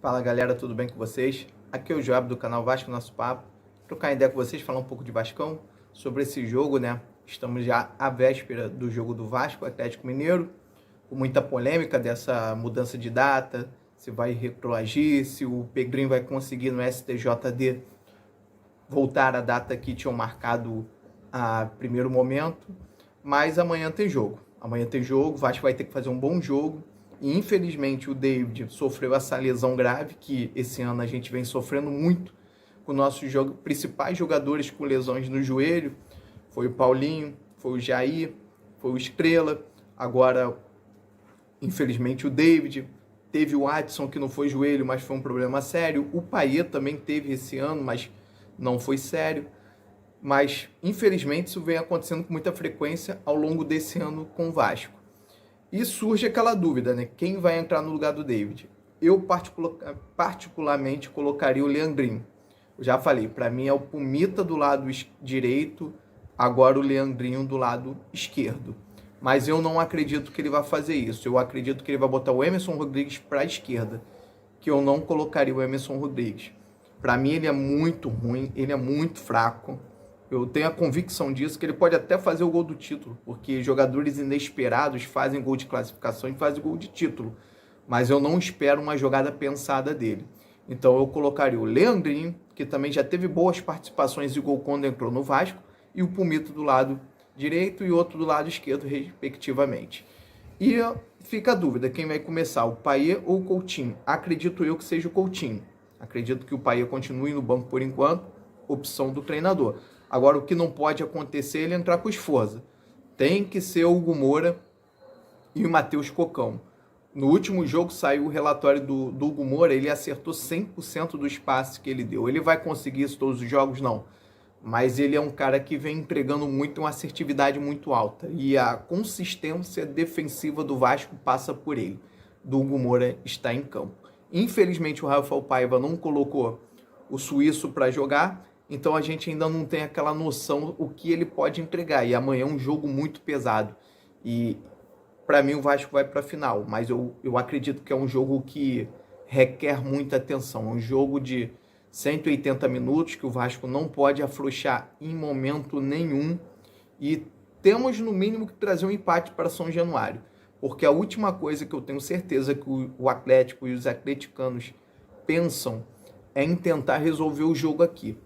Fala galera, tudo bem com vocês? Aqui é o Joab do canal Vasco Nosso Papo. Trocar ideia com vocês, falar um pouco de Vascão, sobre esse jogo, né? Estamos já à véspera do jogo do Vasco, Atlético Mineiro, com muita polêmica dessa mudança de data, se vai retroagir, se o Pedrinho vai conseguir no STJD voltar à data que tinham marcado a primeiro momento. Mas amanhã tem jogo. O Vasco vai ter que fazer um bom jogo. E infelizmente o David sofreu essa lesão grave, que esse ano a gente vem sofrendo muito com nossos principais jogadores com lesões no joelho. Foi o Paulinho, foi o Jair, foi o Estrela. Agora, infelizmente, o David. Teve o Adson, que não foi joelho, mas foi um problema sério. O Payet também teve esse ano, mas não foi sério. Mas, infelizmente, isso vem acontecendo com muita frequência ao longo desse ano com o Vasco. E surge aquela dúvida, né? Quem vai entrar no lugar do David? Eu, particularmente, colocaria o Leandrinho. Eu já falei, para mim é o Pumita do lado direito, agora o Leandrinho do lado esquerdo. Mas eu não acredito que ele vai fazer isso. Eu acredito que ele vai botar o Emerson Rodrigues para a esquerda, que eu não colocaria o Emerson Rodrigues. Para mim ele é muito ruim, ele é muito fraco. Eu tenho a convicção disso, que ele pode até fazer o gol do título, porque jogadores inesperados fazem gol de classificação e fazem gol de título. Mas eu não espero uma jogada pensada dele. Então eu colocaria o Leandrinho, que também já teve boas participações de gol quando entrou no Vasco, e o Pumito do lado direito e outro do lado esquerdo, respectivamente. E fica a dúvida, quem vai começar, o Payet ou o Coutinho? Acredito eu que seja o Coutinho. Acredito que o Payet continue no banco por enquanto, opção do treinador. Agora, o que não pode acontecer é ele entrar com esforço. Tem que ser o Hugo Moura e o Matheus Cocão. No último jogo saiu o relatório do Hugo Moura, ele acertou 100% dos passes que ele deu. Ele vai conseguir isso todos os jogos? Não. Mas ele é um cara que vem entregando muito, uma assertividade muito alta. E a consistência defensiva do Vasco passa por ele. Do Hugo Moura está em campo. Infelizmente o Rafael Paiva não colocou o suíço para jogar, então a gente ainda não tem aquela noção o que ele pode entregar. E amanhã é um jogo muito pesado. E para mim o Vasco vai para a final. Mas eu acredito que é um jogo que requer muita atenção. É um jogo de 180 minutos que o Vasco não pode afrouxar em momento nenhum. E temos no mínimo que trazer um empate para São Januário. Porque a última coisa que eu tenho certeza que o Atlético e os atleticanos pensam é em tentar resolver o jogo aqui.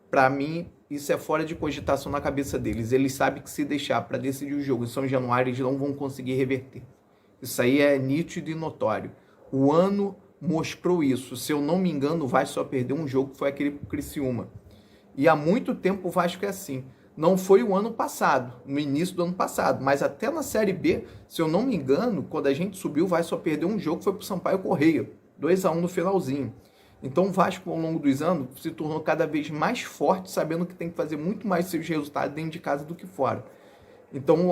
Para mim, isso é fora de cogitação na cabeça deles. Eles sabem que se deixar para decidir o jogo em São Januário, eles não vão conseguir reverter. Isso aí é nítido e notório. O ano mostrou isso. Se eu não me engano, o Vasco só perdeu um jogo, que foi aquele pro Criciúma. E há muito tempo o Vasco é assim. Não foi o ano passado, no início do ano passado, mas até na Série B, se eu não me engano, quando a gente subiu, o Vasco só perdeu um jogo, foi pro Sampaio Correia, 2-1 no finalzinho. Então o Vasco, ao longo dos anos, se tornou cada vez mais forte, sabendo que tem que fazer muito mais seus resultados dentro de casa do que fora. Então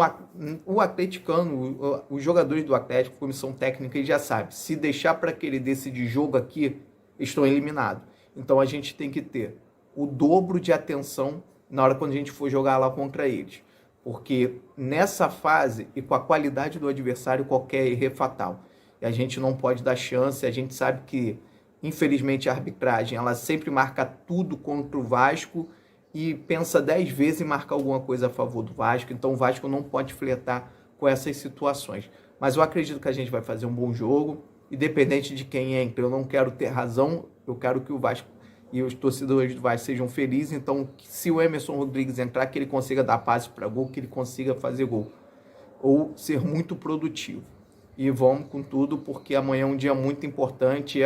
o atleticano, os jogadores do Atlético, comissão técnica, eles já sabem, se deixar para querer decidir jogo aqui, estão eliminados. Então a gente tem que ter o dobro de atenção na hora quando a gente for jogar lá contra eles. Porque nessa fase, e com a qualidade do adversário, qualquer erro é fatal. E a gente não pode dar chance, a gente sabe que infelizmente a arbitragem, ela sempre marca tudo contra o Vasco e pensa 10 vezes em marcar alguma coisa a favor do Vasco. Então o Vasco não pode flertar com essas situações. Mas eu acredito que a gente vai fazer um bom jogo, independente de quem entra. Eu não quero ter razão, eu quero que o Vasco e os torcedores do Vasco sejam felizes. Então, se o Emerson Rodrigues entrar, que ele consiga dar passe para gol, que ele consiga fazer gol. Ou ser muito produtivo. E vamos com tudo, porque amanhã é um dia muito importante.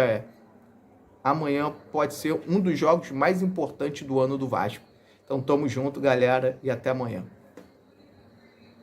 Amanhã pode ser um dos jogos mais importantes do ano do Vasco. Então, tamo junto, galera, e até amanhã.